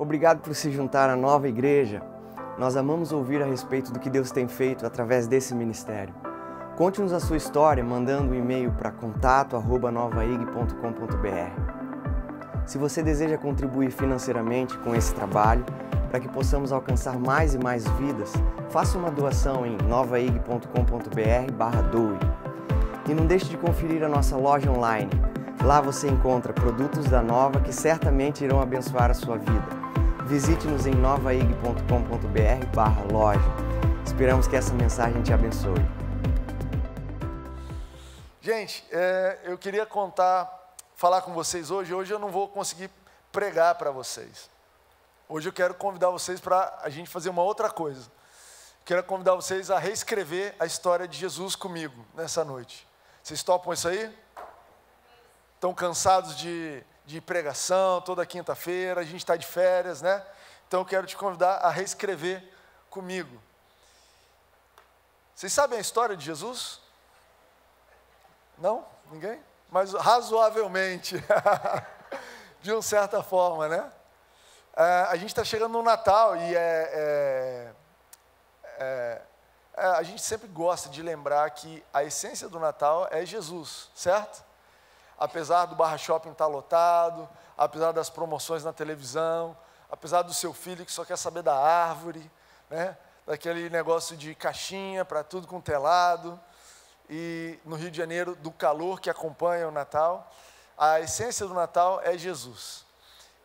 Obrigado por se juntar à nova igreja. Nós amamos ouvir a respeito do que Deus tem feito através desse ministério. Conte-nos a sua história mandando um e-mail para contato@novaig.com.br. Se você deseja contribuir financeiramente com esse trabalho, para que possamos alcançar mais e mais vidas, faça uma doação em novaig.com.br/doe. E não deixe de conferir a nossa loja online. Lá você encontra produtos da Nova que certamente irão abençoar a sua vida. Visite-nos em novaig.com.br/loja. Esperamos que essa mensagem te abençoe. Gente, eu queria falar com vocês hoje. Hoje eu não vou conseguir pregar para vocês. Hoje eu quero convidar vocês para a gente fazer uma outra coisa. Quero convidar vocês a reescrever a história de Jesus comigo nessa noite. Vocês topam isso aí? Estão cansados de pregação toda quinta-feira, a gente está de férias, né? Então eu quero te convidar a reescrever comigo. Vocês sabem a história de Jesus? Não? Ninguém? Mas razoavelmente, de uma certa forma, né? A gente está chegando no Natal e a gente sempre gosta de lembrar que a essência do Natal é Jesus, certo? Apesar do Barra Shopping estar lotado, apesar das promoções na televisão, apesar do seu filho que só quer saber da árvore, né? Daquele negócio de caixinha para tudo com telado, e no Rio de Janeiro do calor que acompanha o Natal, a essência do Natal é Jesus.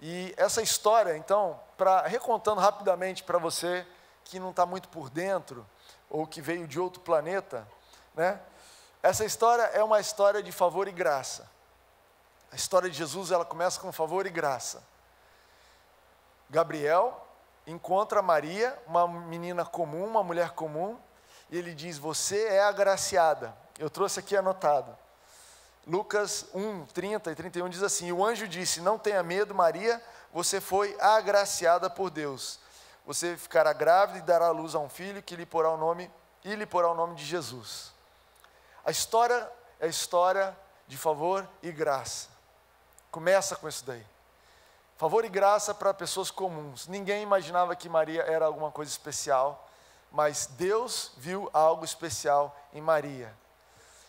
E essa história, então, recontando rapidamente para você que não está muito por dentro, ou que veio de outro planeta, né? Essa história é uma história de favor e graça. A história de Jesus, ela começa com favor e graça. Gabriel encontra Maria, uma menina comum, uma mulher comum, e ele diz: você é agraciada. Eu trouxe aqui anotado. Lucas 1, 30 e 31 diz assim: o anjo disse: não tenha medo, Maria, você foi agraciada por Deus. Você ficará grávida e dará à luz a um filho que lhe porá o nome de Jesus. A história é a história de favor e graça. Começa com isso daí. Favor e graça para pessoas comuns. Ninguém imaginava que Maria era alguma coisa especial, mas Deus viu algo especial em Maria.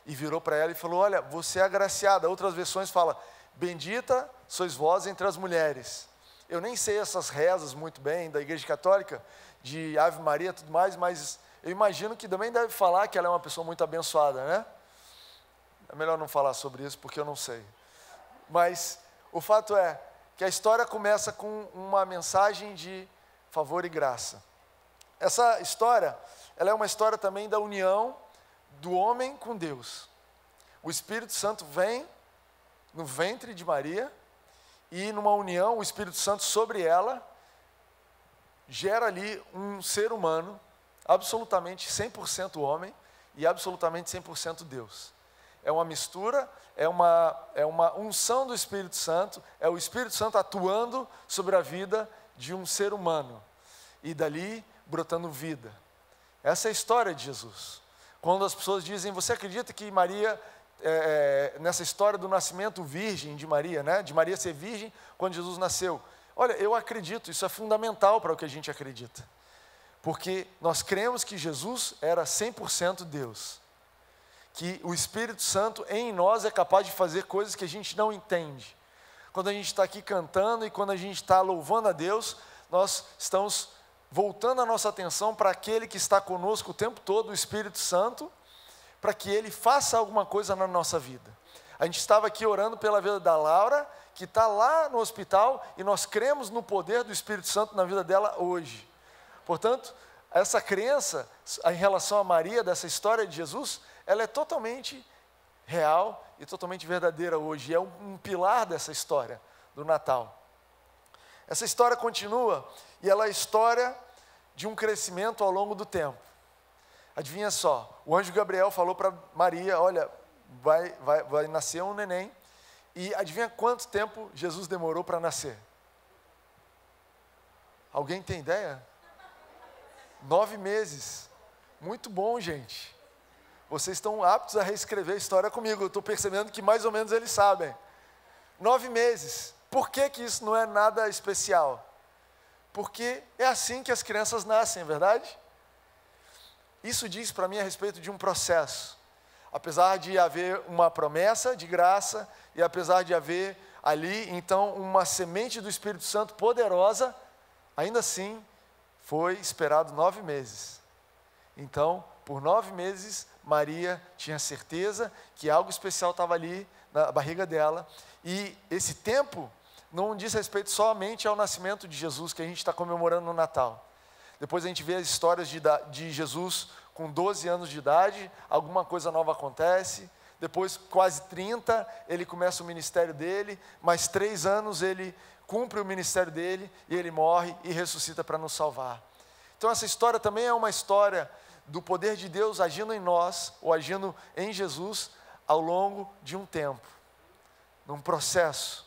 E virou para ela e falou: olha, você é agraciada. Outras versões falam: bendita sois vós entre as mulheres. Eu nem sei essas rezas muito bem da Igreja Católica, de Ave Maria e tudo mais, mas eu imagino que também deve falar que ela é uma pessoa muito abençoada, né? É melhor não falar sobre isso porque eu não sei. Mas o fato é que a história começa com uma mensagem de favor e graça. Essa história, ela é uma história também da união do homem com Deus. O Espírito Santo vem no ventre de Maria e numa união, o Espírito Santo sobre ela gera ali um ser humano absolutamente 100% homem e absolutamente 100% Deus. É uma mistura, é uma unção do Espírito Santo, é o Espírito Santo atuando sobre a vida de um ser humano e dali brotando vida. Essa é a história de Jesus. Quando as pessoas dizem: você acredita que Maria, nessa história do nascimento virgem de Maria, né? De Maria ser virgem quando Jesus nasceu? Olha, eu acredito, isso é fundamental para o que a gente acredita. Porque nós cremos que Jesus era 100% Deus. Que o Espírito Santo em nós é capaz de fazer coisas que a gente não entende. Quando a gente está aqui cantando e quando a gente está louvando a Deus, nós estamos voltando a nossa atenção para aquele que está conosco o tempo todo, o Espírito Santo, para que ele faça alguma coisa na nossa vida. A gente estava aqui orando pela vida da Laura, que está lá no hospital, e nós cremos no poder do Espírito Santo na vida dela hoje. Portanto, essa crença em relação a Maria, dessa história de Jesus, ela é totalmente real e totalmente verdadeira hoje. É um pilar dessa história do Natal. Essa história continua e ela é a história de um crescimento ao longo do tempo. Adivinha só, o anjo Gabriel falou para Maria: olha, vai nascer um neném. E adivinha quanto tempo Jesus demorou para nascer? Alguém tem ideia? 9 meses. Muito bom, gente. Vocês estão aptos a reescrever a história comigo. Eu estou percebendo que mais ou menos eles sabem. 9 meses. Por que isso não é nada especial? porque é assim que as crianças nascem, é verdade? Isso diz para mim a respeito de um processo. Apesar de haver uma promessa de graça, e apesar de haver ali, então, uma semente do Espírito Santo poderosa, ainda assim, foi esperado 9 meses. Então, por 9 meses, Maria tinha certeza que algo especial estava ali na barriga dela, e esse tempo não diz respeito somente ao nascimento de Jesus, que a gente está comemorando no Natal. Depois a gente vê as histórias de Jesus com 12 anos de idade, alguma coisa nova acontece, depois quase 30, ele começa o ministério dele, mais 3 anos ele cumpre o ministério dele, e ele morre e ressuscita para nos salvar. Então essa história também é uma história do poder de Deus agindo em nós, ou agindo em Jesus, ao longo de um tempo, num processo.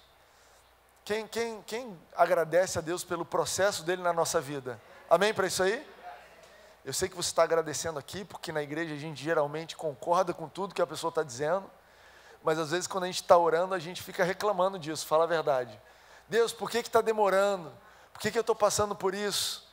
Quem agradece a Deus pelo processo dele na nossa vida? Amém para isso aí? Eu sei que você está agradecendo aqui, porque na igreja a gente geralmente concorda com tudo que a pessoa está dizendo, mas às vezes quando a gente está orando, a gente fica reclamando disso, fala a verdade. Deus, por que está demorando? Por que eu estou passando por isso?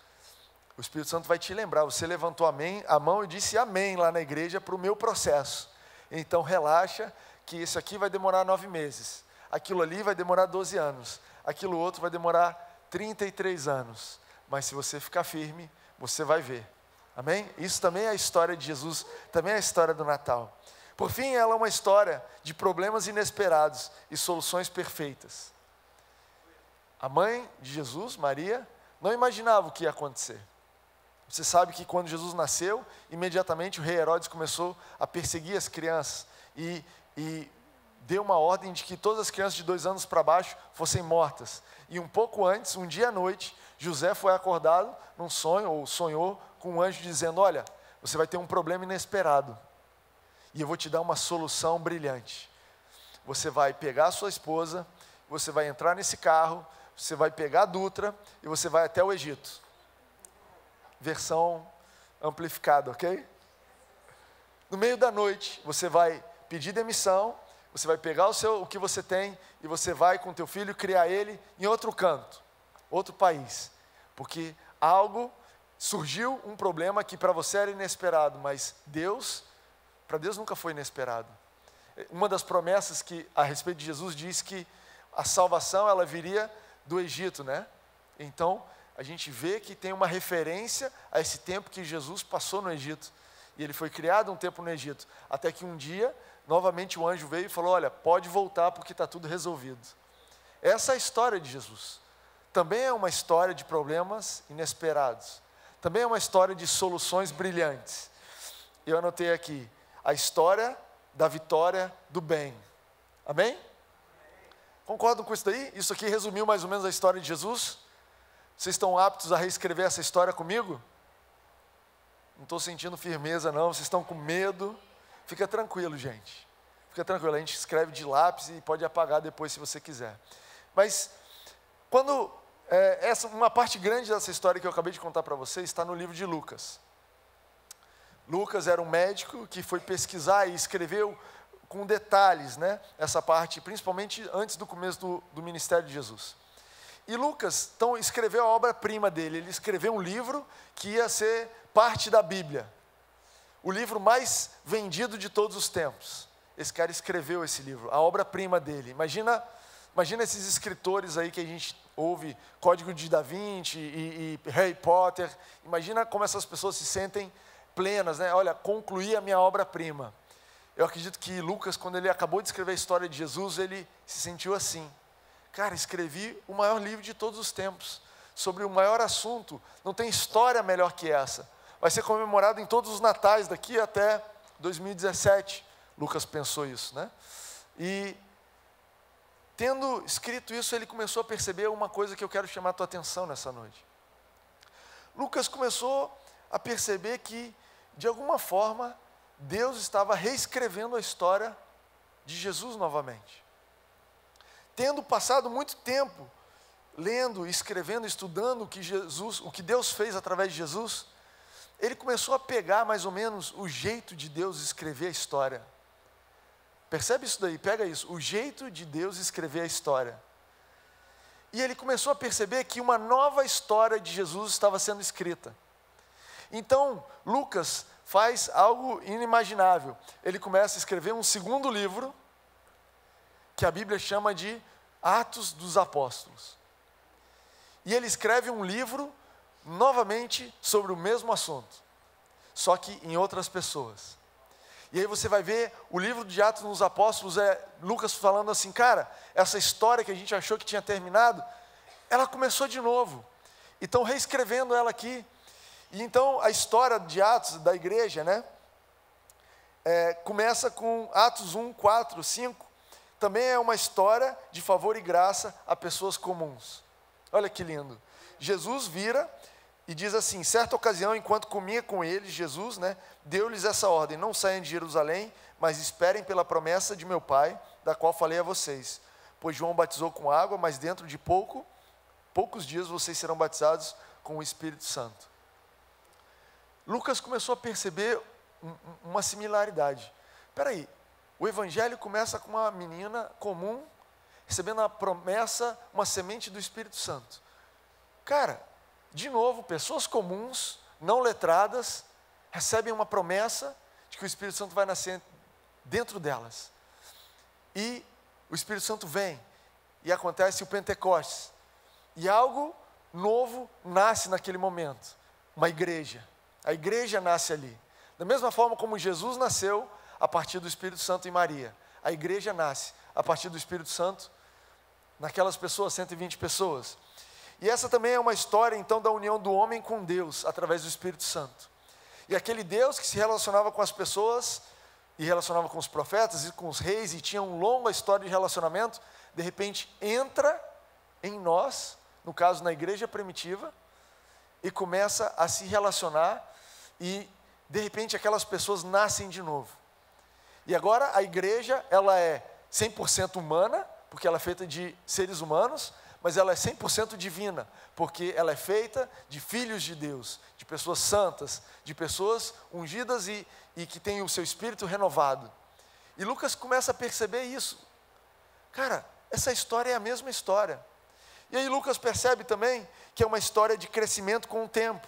O Espírito Santo vai te lembrar, você levantou a mão e disse amém lá na igreja para o meu processo. Então relaxa, que isso aqui vai demorar 9 meses, aquilo ali vai demorar 12 anos, aquilo outro vai demorar 33 anos, mas se você ficar firme, você vai ver. Amém? Isso também é a história de Jesus, também é a história do Natal. Por fim, ela é uma história de problemas inesperados e soluções perfeitas. A mãe de Jesus, Maria, não imaginava o que ia acontecer. Você sabe que quando Jesus nasceu, imediatamente o rei Herodes começou a perseguir as crianças e deu uma ordem de que todas as crianças de 2 anos para baixo fossem mortas. E um pouco antes, um dia à noite, José foi acordado num sonho, ou sonhou com um anjo dizendo, olha, você vai ter um problema inesperado, e eu vou te dar uma solução brilhante. Você vai pegar a sua esposa, você vai entrar nesse carro, você vai pegar a Dutra, e você vai até o Egito. Versão amplificada, ok? No meio da noite, você vai pedir demissão, você vai pegar o que você tem, e você vai com teu filho criar ele em outro canto, outro país, porque surgiu um problema que para você era inesperado, mas para Deus nunca foi inesperado. Uma das promessas que a respeito de Jesus diz que a salvação ela viria do Egito, né? Então a gente vê que tem uma referência a esse tempo que Jesus passou no Egito, e ele foi criado um tempo no Egito, até que um dia novamente o anjo veio e falou, olha, pode voltar porque está tudo resolvido. Essa é a história de Jesus. Também é uma história de problemas inesperados. Também é uma história de soluções brilhantes. Eu anotei aqui, a história da vitória do bem. Amém? Concordam com isso daí? Isso aqui resumiu mais ou menos a história de Jesus? Vocês estão aptos a reescrever essa história comigo? Não estou sentindo firmeza não, vocês estão com medo. Fica tranquilo, gente. Fica tranquilo, a gente escreve de lápis e pode apagar depois se você quiser. Mas, uma parte grande dessa história que eu acabei de contar para vocês está no livro de Lucas. Lucas era um médico que foi pesquisar e escreveu com detalhes, né, essa parte, principalmente antes do começo do ministério de Jesus. E Lucas, então, escreveu a obra-prima dele. Ele escreveu um livro que ia ser parte da Bíblia. O livro mais vendido de todos os tempos. Esse cara escreveu esse livro, a obra-prima dele. Imagina esses escritores aí que a gente ouve, Código de Da Vinci e Harry Potter. Imagina como essas pessoas se sentem plenas, né? Olha, concluí a minha obra-prima. Eu acredito que Lucas, quando ele acabou de escrever a história de Jesus, ele se sentiu assim. Cara, escrevi o maior livro de todos os tempos, sobre o maior assunto. Não tem história melhor que essa. Vai ser comemorado em todos os natais daqui até 2017. Lucas pensou isso, né? E tendo escrito isso, ele começou a perceber uma coisa que eu quero chamar a tua atenção nessa noite. Lucas começou a perceber que, de alguma forma, Deus estava reescrevendo a história de Jesus novamente. Tendo passado muito tempo lendo, escrevendo, estudando o que Deus fez através de Jesus, ele começou a pegar mais ou menos o jeito de Deus escrever a história. Percebe isso daí? Pega isso, o jeito de Deus escrever a história. E ele começou a perceber que uma nova história de Jesus estava sendo escrita. Então, Lucas faz algo inimaginável. Ele começa a escrever um segundo livro, que a Bíblia chama de Atos dos Apóstolos. E ele escreve um livro, novamente, sobre o mesmo assunto, só que em outras pessoas. E aí você vai ver o livro de Atos dos Apóstolos, Lucas falando assim, cara, essa história que a gente achou que tinha terminado, ela começou de novo. E estão reescrevendo ela aqui. E então a história de Atos, da igreja, né? Começa com Atos 1, 4, 5. Também é uma história de favor e graça a pessoas comuns. Olha que lindo. Jesus vira e diz assim, certa ocasião, enquanto comia com eles, Jesus, né, deu-lhes essa ordem, não saiam de Jerusalém, mas esperem pela promessa de meu Pai, da qual falei a vocês. Pois João batizou com água, mas dentro de poucos dias vocês serão batizados com o Espírito Santo. Lucas começou a perceber uma similaridade. Espera aí, o evangelho começa com uma menina comum, recebendo a promessa, uma semente do Espírito Santo. Cara, de novo, pessoas comuns, não letradas, recebem uma promessa de que o Espírito Santo vai nascer dentro delas. E o Espírito Santo vem, e acontece o Pentecostes. E algo novo nasce naquele momento, uma igreja. A igreja nasce ali. Da mesma forma como Jesus nasceu a partir do Espírito Santo em Maria. A igreja nasce a partir do Espírito Santo naquelas pessoas, 120 pessoas. E essa também é uma história, então, da união do homem com Deus, através do Espírito Santo. E aquele Deus que se relacionava com as pessoas, e relacionava com os profetas, e com os reis, e tinha uma longa história de relacionamento, de repente entra em nós, no caso na igreja primitiva, e começa a se relacionar, e de repente aquelas pessoas nascem de novo. E agora a igreja, ela é 100% humana, porque ela é feita de seres humanos, mas ela é 100% divina, porque ela é feita de filhos de Deus, de pessoas santas, de pessoas ungidas e que têm o seu espírito renovado. E Lucas começa a perceber isso. Cara, essa história é a mesma história. E aí Lucas percebe também que é uma história de crescimento com o tempo.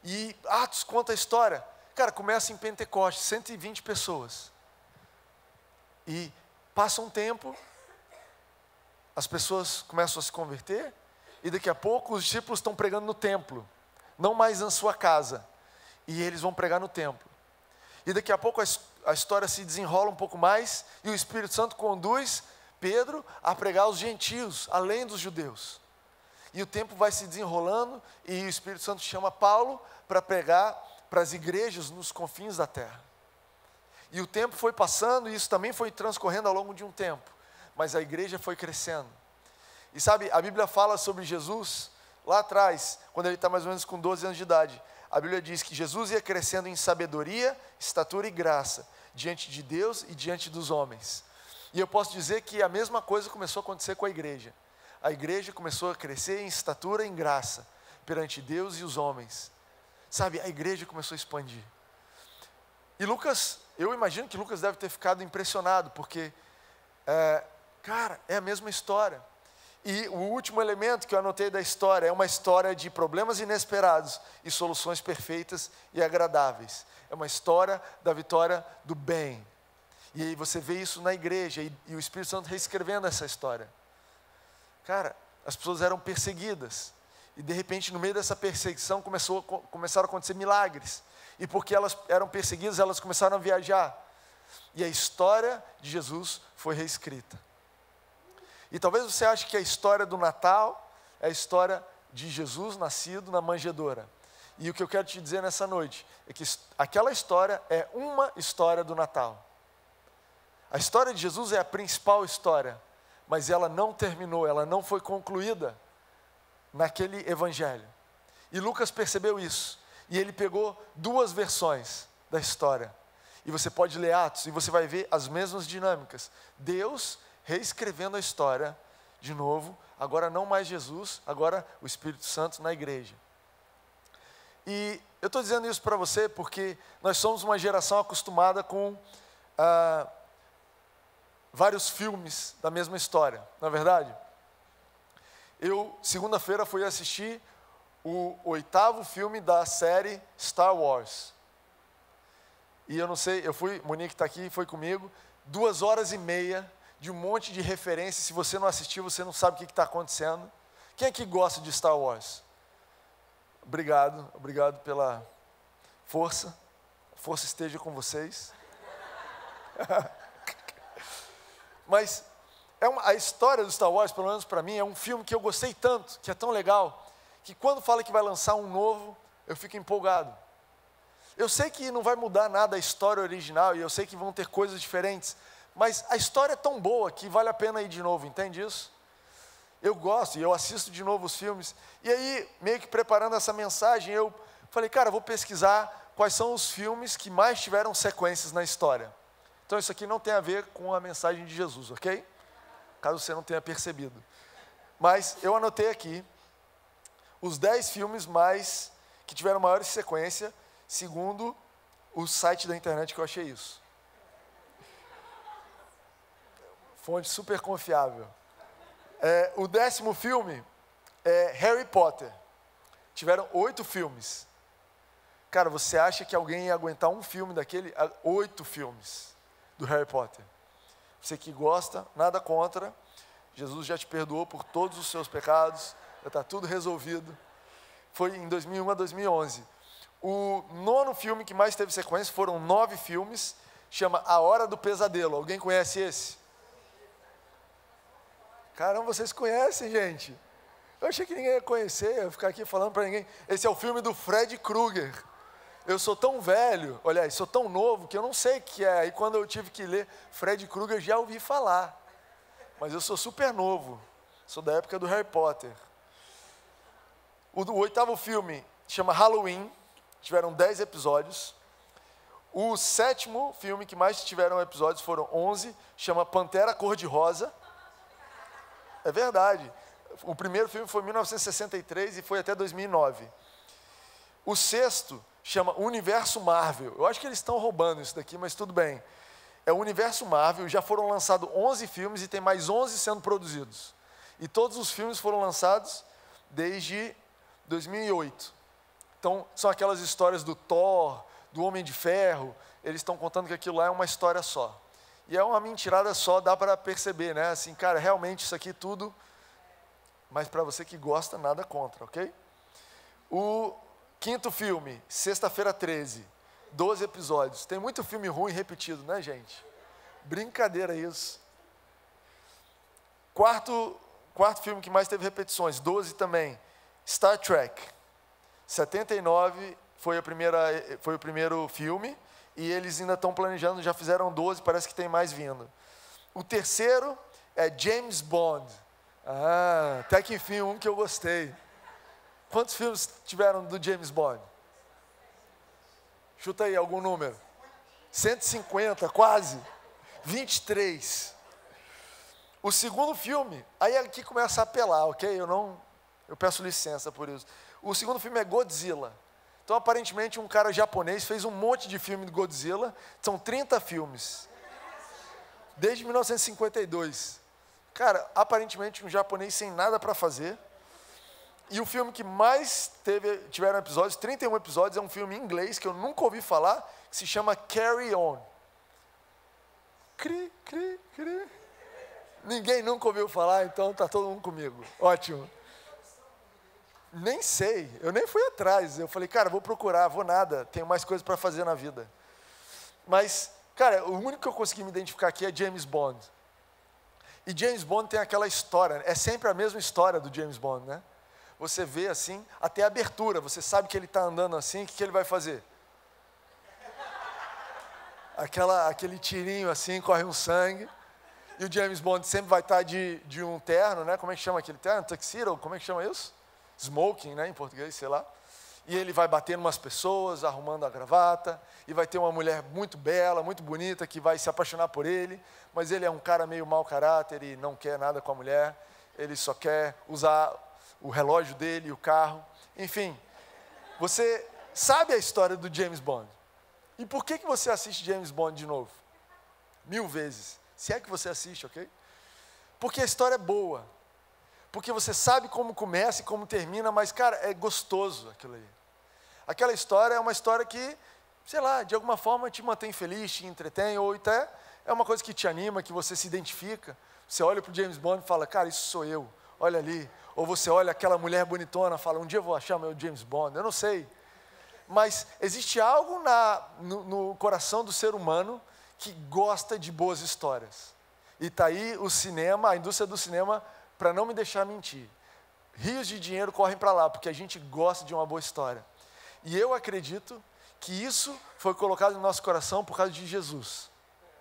E Atos conta a história. Cara, começa em Pentecostes, 120 pessoas. E passa um tempo, as pessoas começam a se converter, e daqui a pouco os discípulos estão pregando no templo, não mais na sua casa, e eles vão pregar no templo. E daqui a pouco a história se desenrola um pouco mais, e o Espírito Santo conduz Pedro a pregar aos gentios, além dos judeus. E o tempo vai se desenrolando, e o Espírito Santo chama Paulo para pregar para as igrejas nos confins da terra. E o tempo foi passando, e isso também foi transcorrendo ao longo de um tempo. Mas a igreja foi crescendo. E sabe, a Bíblia fala sobre Jesus, lá atrás, quando ele está mais ou menos com 12 anos de idade. A Bíblia diz que Jesus ia crescendo em sabedoria, estatura e graça, diante de Deus e diante dos homens. E eu posso dizer que a mesma coisa começou a acontecer com a igreja. A igreja começou a crescer em estatura e em graça, perante Deus e os homens. Sabe, a igreja começou a expandir. E Lucas, eu imagino que Lucas deve ter ficado impressionado, porque, cara, é a mesma história. E o último elemento que eu anotei da história é uma história de problemas inesperados e soluções perfeitas e agradáveis. É uma história da vitória do bem. E aí você vê isso na igreja, e o Espírito Santo reescrevendo essa história. Cara, as pessoas eram perseguidas, e de repente no meio dessa perseguição começaram a acontecer milagres. E porque elas eram perseguidas, elas começaram a viajar. E a história de Jesus foi reescrita. E talvez você ache que a história do Natal é a história de Jesus nascido na manjedoura. E o que eu quero te dizer nessa noite é que aquela história é uma história do Natal. A história de Jesus é a principal história, mas ela não terminou, ela não foi concluída naquele evangelho. E Lucas percebeu isso. E ele pegou duas versões da história. E você pode ler Atos e você vai ver as mesmas dinâmicas. Deus reescrevendo a história de novo, agora não mais Jesus, agora o Espírito Santo na igreja. E eu estou dizendo isso para você porque nós somos uma geração acostumada com vários filmes da mesma história, não é verdade? segunda-feira, fui assistir o 8º filme da série Star Wars. E eu não sei, Monique está aqui, foi comigo, 2h30 de um monte de referências. Se você não assistiu, você não sabe o que está acontecendo. Quem é que gosta de Star Wars? Obrigado pela força. A força esteja com vocês. Mas a história do Star Wars, pelo menos para mim, é um filme que eu gostei tanto, que é tão legal, que quando fala que vai lançar um novo, eu fico empolgado. Eu sei que não vai mudar nada a história original, e eu sei que vão ter coisas diferentes, mas a história é tão boa que vale a pena ir de novo, entende isso? Eu gosto, e eu assisto de novo os filmes, e aí, meio que preparando essa mensagem, eu falei, cara, eu vou pesquisar quais são os filmes que mais tiveram sequências na história. Então isso aqui não tem a ver com a mensagem de Jesus, ok? Caso você não tenha percebido. Mas eu anotei aqui os 10 filmes que tiveram maior sequência, segundo o site da internet que eu achei isso. Fonte super confiável. O 10º filme é Harry Potter. Tiveram 8 filmes. Cara, você acha que alguém ia aguentar um filme daquele? 8 filmes do Harry Potter. Você que gosta, nada contra. Jesus já te perdoou por todos os seus pecados. Já está tudo resolvido. Foi em 2001 a 2011. O 9º filme que mais teve sequência, foram 9 filmes. Chama A Hora do Pesadelo. Alguém conhece esse? Caramba, vocês conhecem, gente? Eu achei que ninguém ia conhecer, ia ficar aqui falando para ninguém. Esse é o filme do Fred Krueger. Eu sou tão velho, olha, sou tão novo, que eu não sei o que é. Aí quando eu tive que ler Fred Krueger, já ouvi falar. Mas eu sou super novo. Sou da época do Harry Potter. O 8º filme chama Halloween. Tiveram 10 episódios. O 7º filme que mais tiveram episódios foram 11. Chama Pantera Cor-de-Rosa. É verdade. O primeiro filme foi em 1963 e foi até 2009. O 6º chama Universo Marvel. Eu acho que eles estão roubando isso daqui, mas tudo bem. É o Universo Marvel, já foram lançados 11 filmes e tem mais 11 sendo produzidos. E todos os filmes foram lançados desde 2008. Então, são aquelas histórias do Thor, do Homem de Ferro. Eles estão contando que aquilo lá é uma história só. E é uma mentirada só, dá para perceber, né? Assim, cara, realmente isso aqui tudo... Mas para você que gosta, nada contra, ok? O 5º filme, Sexta-feira 13, 12 episódios. Tem muito filme ruim repetido, né, gente? Brincadeira isso. Quarto filme que mais teve repetições, 12 também, Star Trek. 79 foi o primeiro filme, e eles ainda estão planejando, já fizeram 12, parece que tem mais vindo. O 3º é James Bond. Até que enfim, um que eu gostei. Quantos filmes tiveram do James Bond? Chuta aí algum número. 150, quase. 23. O 2º filme, aí aqui começa a apelar, ok? Eu peço licença por isso. O 2º filme é Godzilla. Então, aparentemente, um cara japonês fez um monte de filme de Godzilla. São 30 filmes. Desde 1952. Cara, aparentemente um japonês sem nada para fazer. E o filme que mais tiveram episódios, 31 episódios, é um filme em inglês que eu nunca ouvi falar, que se chama Carry On. Cri, cri, cri. Ninguém nunca ouviu falar, então tá todo mundo comigo. Ótimo. Nem sei, eu nem fui atrás. Eu falei, cara, vou procurar, vou nada, tenho mais coisas para fazer na vida. Mas, cara, o único que eu consegui me identificar aqui é James Bond. E James Bond tem aquela história, é sempre a mesma história do James Bond, né? Você vê assim, até a abertura, você sabe que ele está andando assim, o que ele vai fazer? Aquele tirinho assim, corre um sangue, e o James Bond sempre vai estar de um terno, né? Como é que chama aquele terno? Tuxedo? Como é que chama isso? Smoking, né? Em português, sei lá. E ele vai bater em umas pessoas, arrumando a gravata, e vai ter uma mulher muito bela, muito bonita, que vai se apaixonar por ele, mas ele é um cara meio mau caráter e não quer nada com a mulher, ele só quer usar o relógio dele, o carro, enfim. Você sabe a história do James Bond. E por que você assiste James Bond de novo? 1000 vezes. Se é que você assiste, ok? Porque a história é boa. porque você sabe como começa e como termina, mas, cara, é gostoso aquilo ali. Aquela história é uma história que, sei lá, de alguma forma te mantém feliz, te entretém, ou até é uma coisa que te anima, que você se identifica. Você olha para o James Bond e fala, cara, isso sou eu, olha ali. Ou você olha aquela mulher bonitona e fala, um dia eu vou achar meu James Bond, eu não sei. Mas existe algo no coração do ser humano que gosta de boas histórias. E está aí o cinema, a indústria do cinema, para não me deixar mentir. Rios de dinheiro correm para lá, porque a gente gosta de uma boa história. E eu acredito que isso foi colocado no nosso coração por causa de Jesus.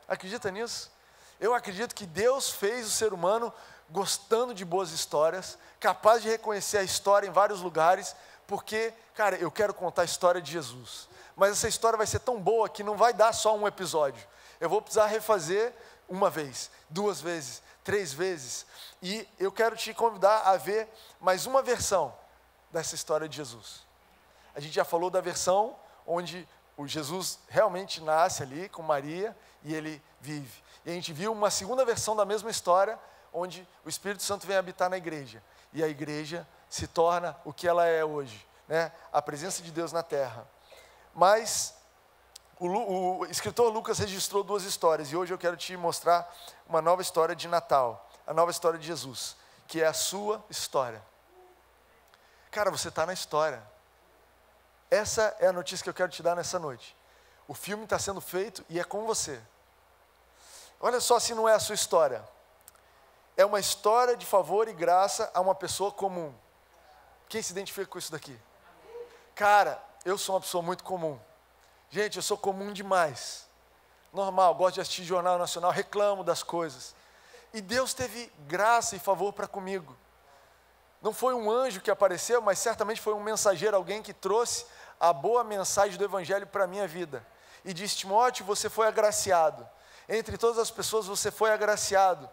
Acredita nisso? Eu acredito que Deus fez o ser humano gostando de boas histórias, capaz de reconhecer a história em vários lugares, porque, cara, eu quero contar a história de Jesus. Mas essa história vai ser tão boa que não vai dar só um episódio. Eu vou precisar refazer uma vez, 2 vezes, 3 vezes. E eu quero te convidar a ver mais uma versão dessa história de Jesus. A gente já falou da versão onde o Jesus realmente nasce ali com Maria e ele vive. E a gente viu uma segunda versão da mesma história, onde o Espírito Santo vem habitar na igreja. E a igreja se torna o que ela é hoje, né? A presença de Deus na terra. Mas o escritor Lucas registrou 2 histórias, e hoje eu quero te mostrar uma nova história de Natal, a nova história de Jesus, que é a sua história. Cara, você está na história. Essa é a notícia que eu quero te dar nessa noite. O filme está sendo feito e é com você. Olha só se não é a sua história. É uma história de favor e graça a uma pessoa comum. Quem se identifica com isso daqui? Cara, eu sou uma pessoa muito comum. Gente, eu sou comum demais. Normal, gosto de assistir Jornal Nacional, reclamo das coisas. E Deus teve graça e favor para comigo. Não foi um anjo que apareceu, mas certamente foi um mensageiro, alguém que trouxe a boa mensagem do Evangelho para a minha vida. E disse, Timóteo, você foi agraciado. Entre todas as pessoas você foi agraciado.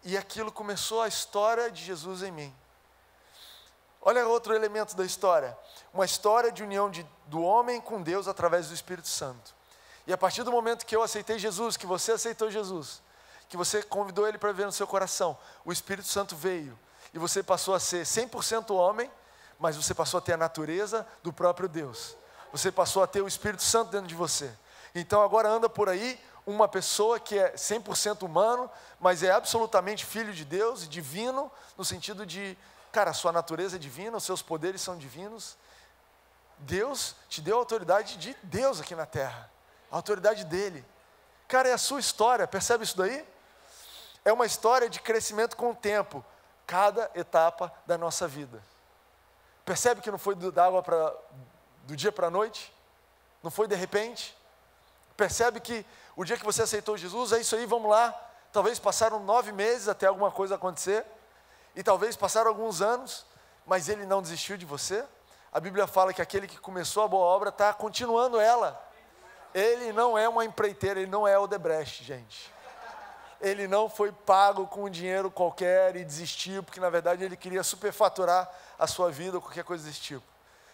E aquilo começou a história de Jesus em mim. Olha outro elemento da história. Uma história de união do homem com Deus através do Espírito Santo. E a partir do momento que eu aceitei Jesus, que você aceitou Jesus, que você convidou Ele para viver no seu coração, o Espírito Santo veio. E você passou a ser 100% homem, mas você passou a ter a natureza do próprio Deus. Você passou a ter o Espírito Santo dentro de você. Então agora anda por aí uma pessoa que é 100% humano, mas é absolutamente filho de Deus, divino, no sentido de, cara, a sua natureza é divina, os seus poderes são divinos. Deus te deu a autoridade de Deus aqui na terra, a autoridade dele. Cara, é a sua história, percebe isso daí? É uma história de crescimento com o tempo, cada etapa da nossa vida. Percebe que não foi do dia para a noite? Não foi de repente? Percebe que o dia que você aceitou Jesus, é isso aí, vamos lá. Talvez passaram 9 meses até alguma coisa acontecer, e talvez passaram alguns anos, mas Ele não desistiu de você. A Bíblia fala que aquele que começou a boa obra está continuando ela. Ele não é uma empreiteira, ele não é Odebrecht, gente. Ele não foi pago com um dinheiro qualquer e desistiu, porque na verdade ele queria superfaturar a sua vida ou qualquer coisa desse tipo.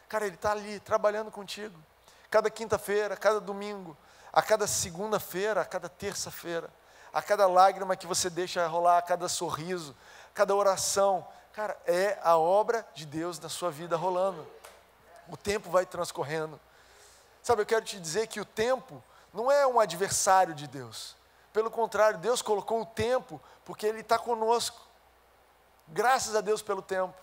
Cara, Ele está ali, trabalhando contigo. Cada quinta-feira, cada domingo, a cada segunda-feira, a cada terça-feira, a cada lágrima que você deixa rolar, a cada sorriso, cada oração. Cara, é a obra de Deus na sua vida rolando. O tempo vai transcorrendo. Sabe, eu quero te dizer que o tempo não é um adversário de Deus. Pelo contrário, Deus colocou o tempo porque Ele está conosco. Graças a Deus pelo tempo.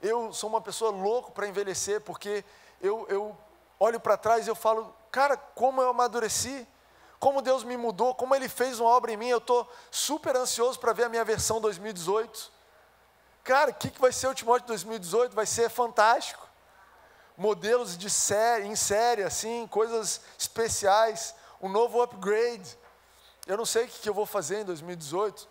Eu sou uma pessoa louca para envelhecer, porque eu olho para trás e eu falo, cara, como eu amadureci, como Deus me mudou, como Ele fez uma obra em mim. Eu estou super ansioso para ver a minha versão 2018. Cara, o que vai ser o Timóteo 2018? Vai ser fantástico. Modelos de série, em série, assim, coisas especiais, um novo upgrade. Eu não sei o que eu vou fazer em 2018.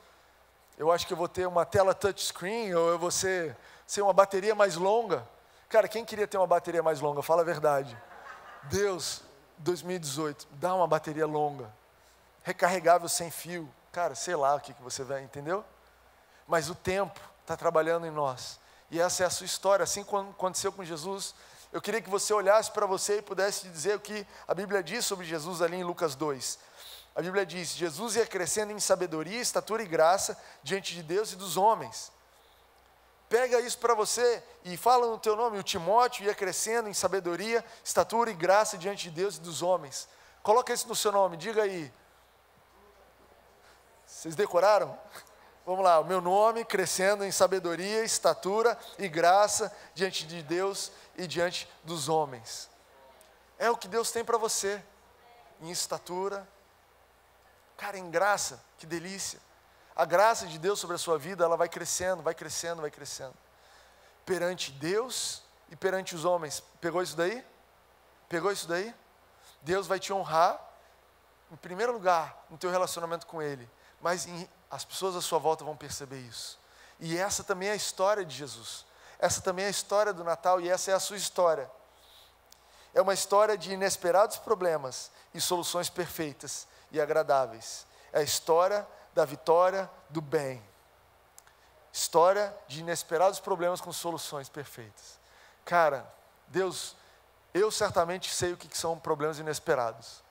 Eu acho que eu vou ter uma tela touchscreen, ou eu vou ser uma bateria mais longa. Cara, quem queria ter uma bateria mais longa? Fala a verdade. Deus, 2018, dá uma bateria longa, recarregável sem fio. Cara, sei lá o que você vai, entendeu? Mas o tempo está trabalhando em nós. E essa é a sua história. Assim como aconteceu com Jesus, eu queria que você olhasse para você e pudesse dizer o que a Bíblia diz sobre Jesus ali em Lucas 2. A Bíblia diz, Jesus ia crescendo em sabedoria, estatura e graça diante de Deus e dos homens. Pega isso para você e fala no teu nome. O Timóteo ia crescendo em sabedoria, estatura e graça diante de Deus e dos homens. Coloca isso no seu nome, diga aí. Vocês decoraram? Vamos lá, o meu nome crescendo em sabedoria, estatura e graça diante de Deus e diante dos homens. É o que Deus tem para você, em estatura, cara, em graça, que delícia. A graça de Deus sobre a sua vida, ela vai crescendo, vai crescendo, vai crescendo. Perante Deus e perante os homens. Pegou isso daí? Pegou isso daí? Deus vai te honrar, em primeiro lugar, no teu relacionamento com Ele. Mas as pessoas à sua volta vão perceber isso. E essa também é a história de Jesus. Essa também é a história do Natal e essa é a sua história. É uma história de inesperados problemas e soluções perfeitas e agradáveis. É a história da vitória do bem. História de inesperados problemas com soluções perfeitas. Cara, Deus, eu certamente sei o que são problemas inesperados.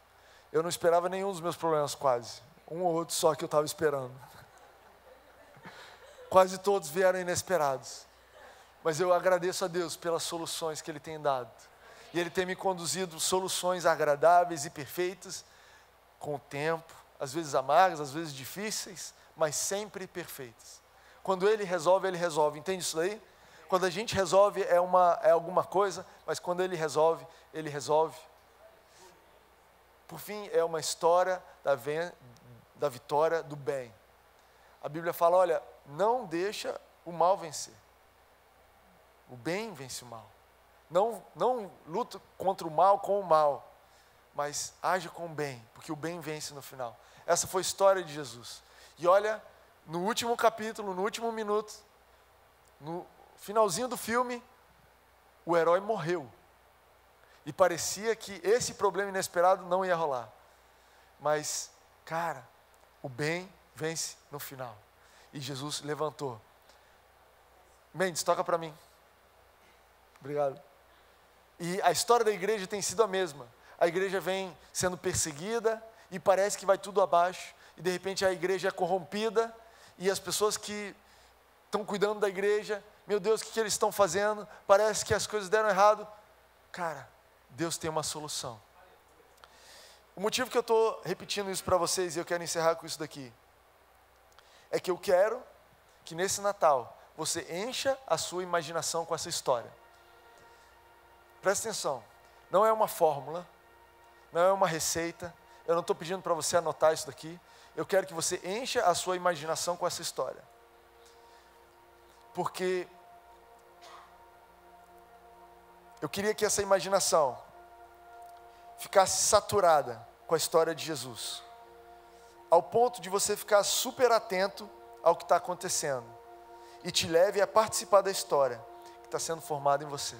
Eu não esperava nenhum dos meus problemas quase. Um ou outro só que eu estava esperando. Quase todos vieram inesperados. Mas eu agradeço a Deus pelas soluções que Ele tem dado. E Ele tem me conduzido soluções agradáveis e perfeitas, com o tempo, às vezes amargas, às vezes difíceis, mas sempre perfeitas. Quando Ele resolve, entende isso daí? Quando a gente resolve é alguma coisa, mas quando Ele resolve, Ele resolve. Por fim, é uma história da vitória do bem. A Bíblia fala, olha, não deixa o mal vencer. O bem vence o mal. Não luta contra o mal com o mal, mas age com o bem, porque o bem vence no final. Essa foi a história de Jesus. E olha, no último capítulo, no último minuto, no finalzinho do filme, o herói morreu. E parecia que esse problema inesperado não ia rolar. Mas, cara, o bem vence no final. E Jesus levantou. Mendes, toca para mim. Obrigado. E a história da igreja tem sido a mesma. A igreja vem sendo perseguida e parece que vai tudo abaixo. E de repente a igreja é corrompida e as pessoas que estão cuidando da igreja, meu Deus, o que eles estão fazendo? Parece que as coisas deram errado. Cara, Deus tem uma solução. O motivo que eu estou repetindo isso para vocês, e eu quero encerrar com isso daqui, é que eu quero que nesse Natal você encha a sua imaginação com essa história. Presta atenção, não é uma fórmula, não é uma receita, eu não estou pedindo para você anotar isso daqui, eu quero que você encha a sua imaginação com essa história. Porque eu queria que essa imaginação ficasse saturada com a história de Jesus, ao ponto de você ficar super atento ao que está acontecendo, e te leve a participar da história que está sendo formada em você.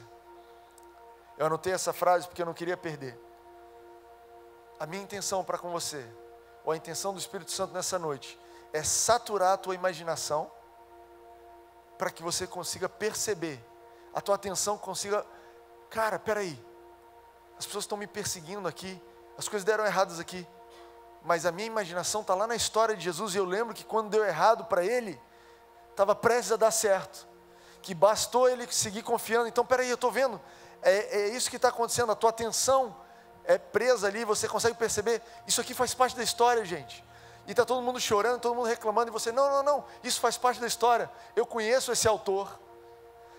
Eu anotei essa frase porque eu não queria perder. A minha intenção para com você, ou a intenção do Espírito Santo nessa noite, é saturar a tua imaginação, para que você consiga perceber, a tua atenção consiga, cara, peraí, as pessoas estão me perseguindo aqui, as coisas deram erradas aqui, mas a minha imaginação está lá na história de Jesus, e eu lembro que quando deu errado para ele, estava prestes a dar certo, que bastou ele seguir confiando. Então peraí, eu estou vendo, é isso que está acontecendo, a tua atenção é presa ali, você consegue perceber, isso aqui faz parte da história, gente, e está todo mundo chorando, todo mundo reclamando, e você, não, isso faz parte da história, eu conheço esse autor.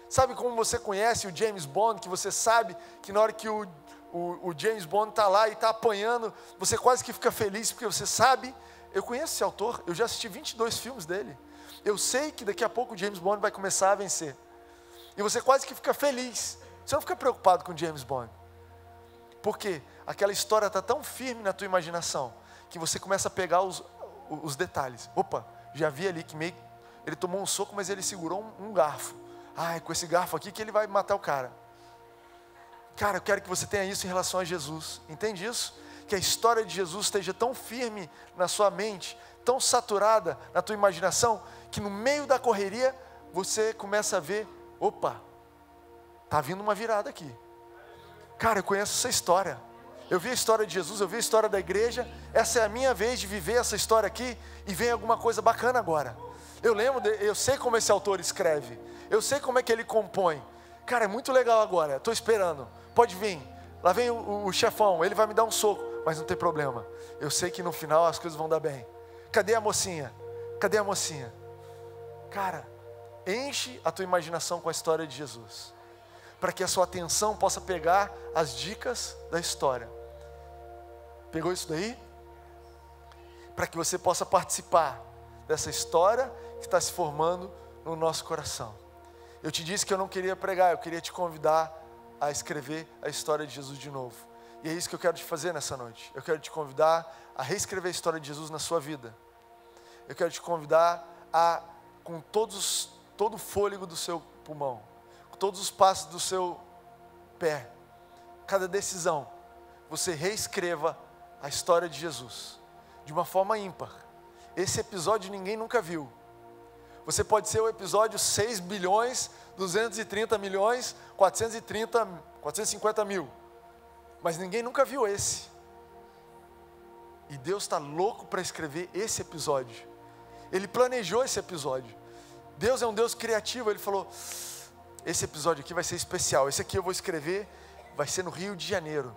Sabe como você conhece o James Bond, que você sabe que na hora que o James Bond está lá e está apanhando, você quase que fica feliz, porque você sabe, eu conheço esse autor, eu já assisti 22 filmes dele, eu sei que daqui a pouco o James Bond vai começar a vencer, e você quase que fica feliz, você não fica preocupado com o James Bond, porque aquela história está tão firme na tua imaginação, que você começa a pegar os detalhes. Opa, já vi ali que ele tomou um soco, mas ele segurou um garfo, é com esse garfo aqui que ele vai matar o cara. Cara, eu quero que você tenha isso em relação a Jesus, entende isso? Que a história de Jesus esteja tão firme na sua mente, tão saturada na tua imaginação, que no meio da correria, você começa a ver, opa, está vindo uma virada aqui. Cara, eu conheço essa história, eu vi a história de Jesus, eu vi a história da igreja, essa é a minha vez de viver essa história aqui, e vem alguma coisa bacana agora. Eu sei como esse autor escreve, Eu sei como é que ele compõe. Cara, é muito legal agora, estou esperando. Pode vir. Lá vem o chefão, ele vai me dar um soco. Mas não tem problema. Eu sei que no final as coisas vão dar bem. Cadê a mocinha? Cadê a mocinha? Cara, enche a tua imaginação com a história de Jesus, para que a sua atenção possa pegar as dicas da história. Pegou isso daí? Para que você possa participar dessa história que está se formando no nosso coração. Eu te disse que eu não queria pregar, eu queria te convidar a escrever a história de Jesus de novo. E é isso que eu quero te fazer nessa noite. Eu quero te convidar a reescrever a história de Jesus na sua vida. Eu quero te convidar a, com todo o fôlego do seu pulmão, com todos os passos do seu pé, cada decisão, você reescreva a história de Jesus de uma forma ímpar. Esse episódio ninguém nunca viu. Você pode ser o episódio 6 bilhões, 230 milhões, 450 mil. Mas ninguém nunca viu esse. E Deus está louco para escrever esse episódio. Ele planejou esse episódio. Deus é um Deus criativo. Ele falou, esse episódio aqui vai ser especial. Esse aqui eu vou escrever, vai ser no Rio de Janeiro.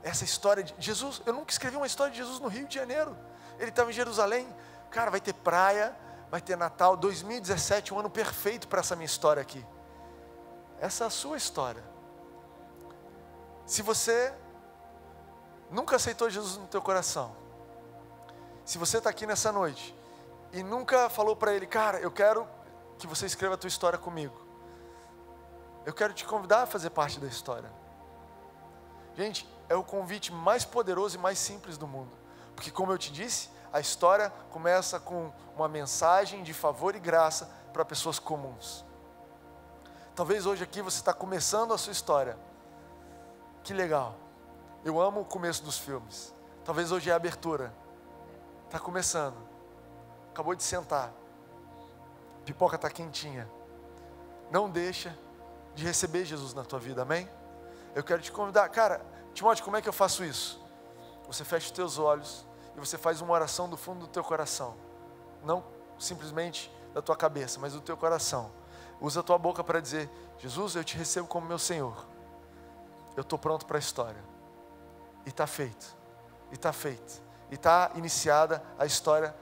Essa história de Jesus, eu nunca escrevi uma história de Jesus no Rio de Janeiro. Ele estava em Jerusalém. Cara, vai ter praia, vai ter Natal. 2017, um ano perfeito para essa minha história aqui. Essa é a sua história. Se você nunca aceitou Jesus no teu coração, se você está aqui nessa noite e nunca falou para Ele, cara, eu quero que você escreva a tua história comigo, eu quero te convidar a fazer parte da história. Gente, é o convite mais poderoso e mais simples do mundo, porque como eu te disse, a história começa com uma mensagem de favor e graça para pessoas comuns. Talvez hoje aqui você está começando a sua história. Que legal. Eu amo o começo dos filmes. Talvez hoje é a abertura. Está começando. Acabou de sentar. Pipoca está quentinha. Não deixa de receber Jesus na tua vida, amém? Eu quero te convidar. Cara, Timóteo, como é que eu faço isso? Você fecha os teus olhos e você faz uma oração do fundo do teu coração. Não simplesmente da tua cabeça, mas do teu coração. Usa a tua boca para dizer, Jesus, eu te recebo como meu Senhor. Eu estou pronto para a história. E está feito. E está feito. E está iniciada a história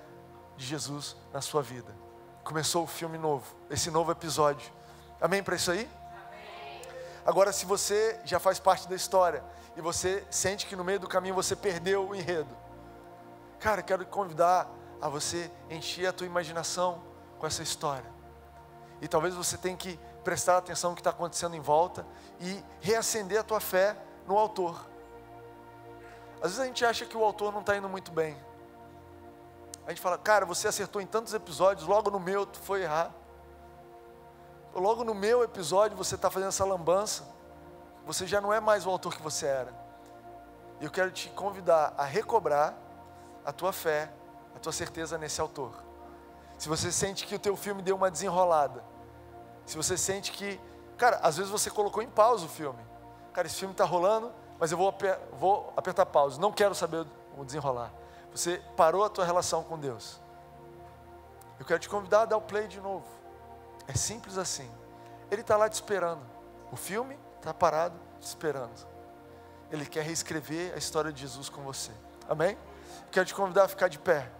de Jesus na sua vida. Começou o filme novo. Esse novo episódio. Amém para isso aí? Amém. Agora, se você já faz parte da história e você sente que no meio do caminho você perdeu o enredo, cara, quero te convidar a você encher a tua imaginação com essa história. E talvez você tenha que prestar atenção no que está acontecendo em volta e reacender a tua fé no autor. Às vezes a gente acha que o autor não está indo muito bem. A gente fala, cara, você acertou em tantos episódios, logo no meu tu foi errar. Logo no meu episódio você está fazendo essa lambança. Você já não é mais o autor que você era. E eu quero te convidar a recobrar a tua fé, a tua certeza nesse autor. Se você sente que o teu filme deu uma desenrolada, se você sente que, cara, às vezes você colocou em pausa o filme. Cara, esse filme está rolando, mas eu vou apertar pausa, não quero saber o desenrolar. Você parou a tua relação com Deus. Eu quero te convidar a dar o play de novo. É simples assim. Ele está lá te esperando. O filme está parado te esperando. Ele quer reescrever a história de Jesus com você. Amém? Eu quero te convidar a ficar de pé.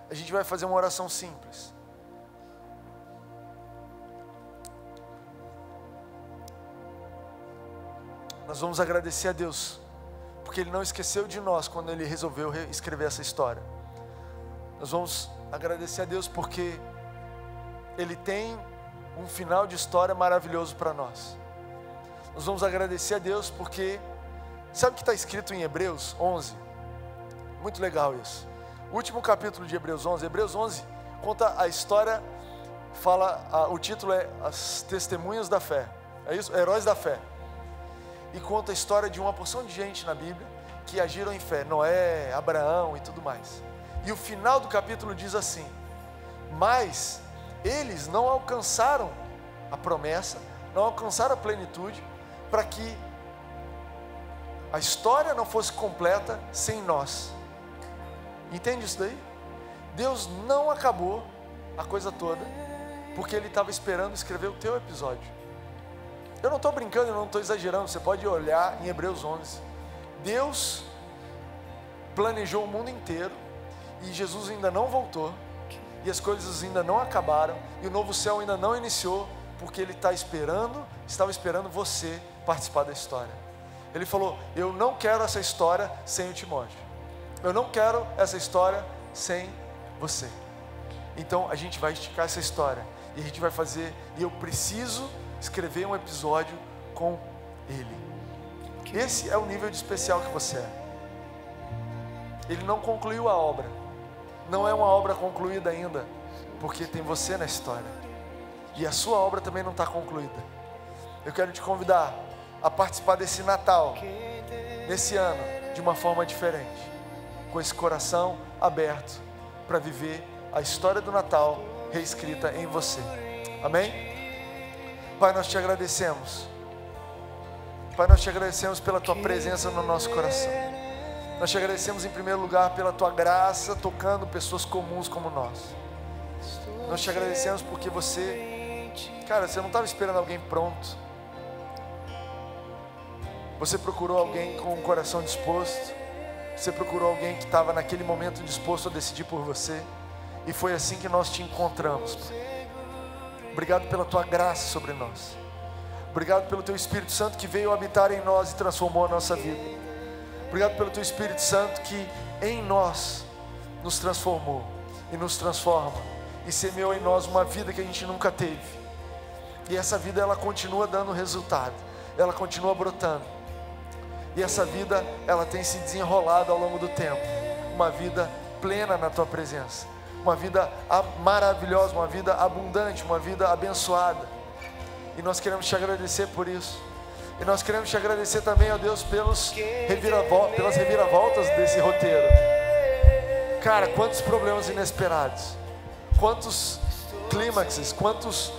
A gente vai fazer uma oração simples. Nós vamos agradecer a Deus, porque Ele não esqueceu de nós quando Ele resolveu escrever essa história. Nós vamos agradecer a Deus porque Ele tem um final de história maravilhoso para nós. Nós vamos agradecer a Deus porque, sabe o que está escrito em Hebreus 11? Muito legal isso. O último capítulo de Hebreus 11, Hebreus 11 conta a história, o título é As Testemunhas da Fé, é isso? Heróis da Fé. E conta a história de uma porção de gente na Bíblia que agiram em fé, Noé, Abraão e tudo mais. E o final do capítulo diz assim, mas eles não alcançaram a promessa, não alcançaram a plenitude, para que a história não fosse completa sem nós. Entende isso daí? Deus não acabou a coisa toda porque Ele estava esperando escrever o teu episódio. Eu não estou brincando, eu não estou exagerando, você pode olhar em Hebreus 11. Deus planejou o mundo inteiro, e Jesus ainda não voltou, e as coisas ainda não acabaram, e o novo céu ainda não iniciou, porque Ele estava esperando você participar da história. Ele falou: eu não quero essa história sem o Timóteo, eu não quero essa história sem você. Então a gente vai esticar essa história, e a gente vai fazer, e eu preciso escrever um episódio com Ele. Esse é o nível de especial que você é. Ele não concluiu a obra, não é uma obra concluída ainda, porque tem você na história, e a sua obra também não está concluída. Eu quero te convidar a participar desse Natal, nesse ano, de uma forma diferente, com esse coração aberto para viver a história do Natal reescrita em você. Amém? Pai, nós te agradecemos. Pai, nós te agradecemos pela tua presença no nosso coração. Nós te agradecemos em primeiro lugar pela tua graça tocando pessoas comuns como nós. Nós te agradecemos porque você, cara, você não estava esperando alguém pronto. Você procurou alguém com o coração disposto. Você procurou alguém que estava naquele momento disposto a decidir por você. E foi assim que nós te encontramos, Pai. Obrigado pela tua graça sobre nós. Obrigado pelo teu Espírito Santo que veio habitar em nós e transformou a nossa vida. Obrigado pelo teu Espírito Santo que em nós nos transformou e nos transforma e semeou em nós uma vida que a gente nunca teve. E essa vida, ela continua dando resultado, ela continua brotando. E essa vida, ela tem se desenrolado ao longo do tempo. Uma vida plena na tua presença, uma vida maravilhosa, uma vida abundante, uma vida abençoada. E nós queremos te agradecer por isso. E nós queremos te agradecer também, ó Deus, pelas reviravoltas desse roteiro. Cara, quantos problemas inesperados, quantos clímaxes, quantos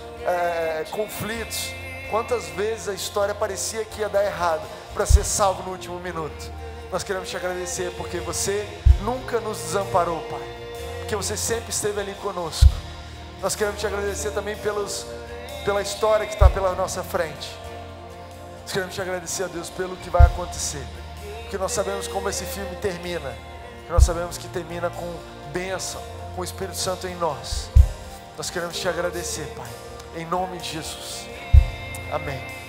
conflitos, quantas vezes a história parecia que ia dar errado para ser salvo no último minuto. Nós queremos te agradecer porque você nunca nos desamparou, Pai, porque você sempre esteve ali conosco. Nós queremos te agradecer também pela história que está pela nossa frente. Nós queremos te agradecer, a Deus, pelo que vai acontecer, porque nós sabemos como esse filme termina, que nós sabemos que termina com bênção, com o Espírito Santo em nós. Nós queremos te agradecer, Pai, em nome de Jesus. Amém.